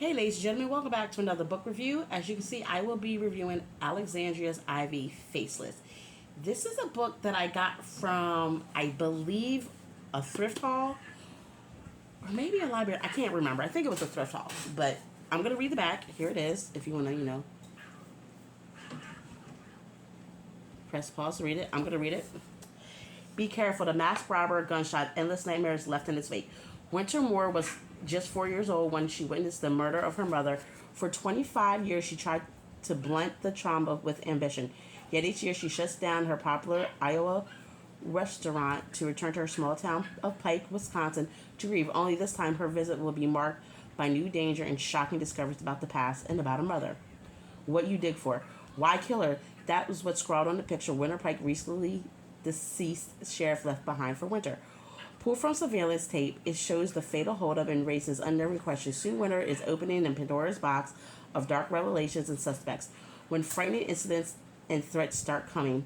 Hey ladies and gentlemen, welcome back to another book review. As you can see, I will be reviewing Alexandria's Ivy, Faceless. This is a book that I got from, I believe, a thrift haul, or maybe a library. I can't remember. I think it was a thrift haul, but I'm going to read the back. Here it is, if you want to, press pause to read it. I'm going to read it. Be careful, the masked robber, gunshot, endless nightmares left in its wake. Winter Moore was just 4 years old when she witnessed the murder of her mother. For 25 years, she tried to blunt the trauma with ambition. Yet each year, she shuts down her popular Iowa restaurant to return to her small town of Pike, Wisconsin, to grieve. Only this time, her visit will be marked by new danger and shocking discoveries about the past and about her mother. What you dig for? Why kill her? That was what scrawled on the picture Winter Pike recently deceased sheriff left behind for Winter. Pulled from surveillance tape, it shows the fatal holdup and raises unnerving questions. Soon Winter is opening in Pandora's box of dark revelations and suspects. When frightening incidents and threats start coming,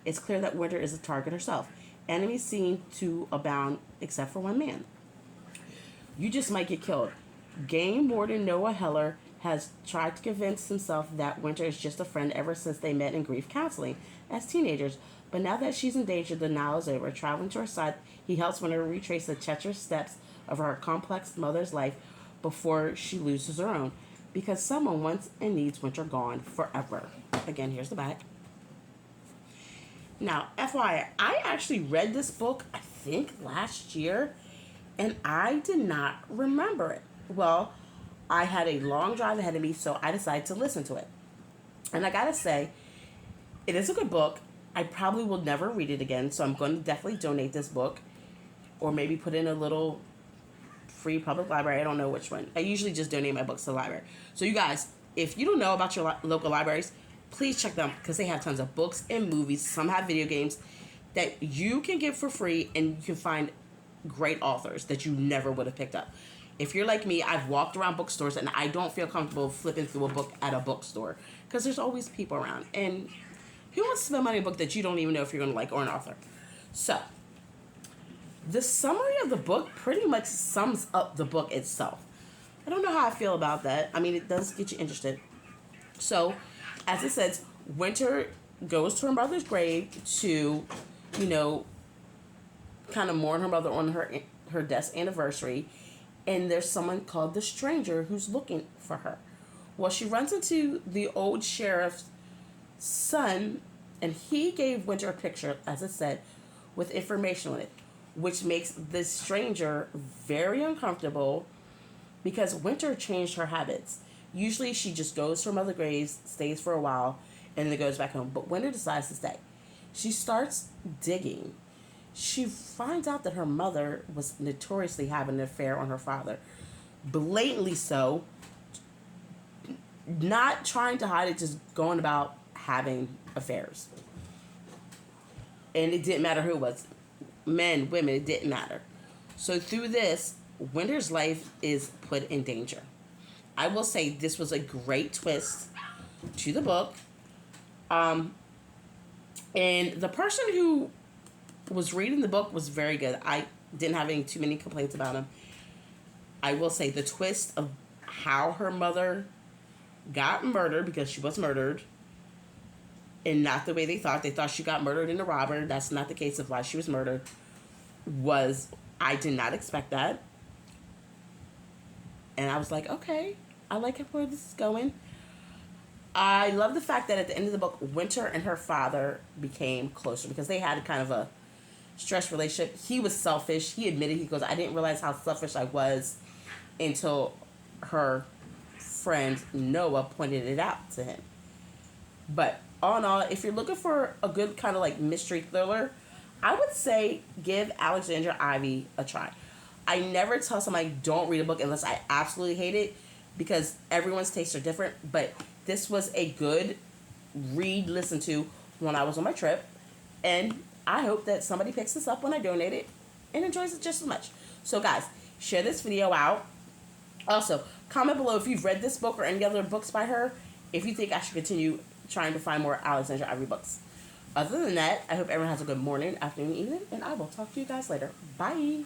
it's clear that Winter is a target herself. Enemies seem to abound except for one man. You just might get killed. Game warden Noah Heller has tried to convince himself that Winter is just a friend ever since they met in grief counseling as teenagers. But now that she's in danger, the now is over. Traveling to her side, he helps Winter retrace the treacherous steps of her complex mother's life before she loses her own. Because someone wants and needs Winter gone forever. Again, here's the back. Now, FYI, I actually read this book, I think, last year, and I did not remember it. Well, I had a long drive ahead of me, so I decided to listen to it. And I gotta say, it is a good book. I probably will never read it again, so I'm going to definitely donate this book, or maybe put in a little free public library. I don't know which one. I usually just donate my books to the library. So you guys, if you don't know about your local libraries, please check them because they have tons of books and movies. Some have video games that you can get for free, and you can find great authors that you never would have picked up. If you're like me, I've walked around bookstores and I don't feel comfortable flipping through a book at a bookstore because there's always people around. And who wants to spend money on a book that you don't even know if you're going to like, or an author? So, the summary of the book pretty much sums up the book itself. I don't know how I feel about that. I mean, it does get you interested. So, as it says, Winter goes to her mother's grave to, kind of mourn her mother on her death's anniversary. And there's someone called the Stranger who's looking for her. Well, she runs into the old sheriff's son, and he gave Winter a picture, as I said, with information on it, which makes this stranger very uncomfortable because Winter changed her habits. Usually she just goes to her mother's grave, stays for a while, and then goes back home. But Winter decides to stay. She starts digging. She finds out that her mother was notoriously having an affair on her father. Blatantly so. Not trying to hide it, just going about having affairs. And it didn't matter who it was. Men, women, it didn't matter. So through this, Winter's life is put in danger. I will say this was a great twist to the book. And the person who was reading the book was very good. I didn't have too many complaints about him. I will say the twist of how her mother got murdered, because she was murdered, and not the way they thought. They thought she got murdered in a robber. That's not the case of why she was murdered. I did not expect that. And I was like, okay, I like where this is going. I love the fact that at the end of the book, Winter and her father became closer because they had kind of a stress relationship. He was selfish. He admitted, he goes, I didn't realize how selfish I was until her friend Noah pointed it out to him. But all in all, if you're looking for a good kind of like mystery thriller, I would say give Alexandria Ivy a try. I never tell somebody don't read a book unless I absolutely hate it, because everyone's tastes are different. But this was a good read, listen to when I was on my trip, and I hope that somebody picks this up when I donate it and enjoys it just as much. So guys, share this video out. Also, comment below if you've read this book or any other books by her, if you think I should continue trying to find more Alexandria Ivy books. Other than that, I hope everyone has a good morning, afternoon, evening, and I will talk to you guys later. Bye.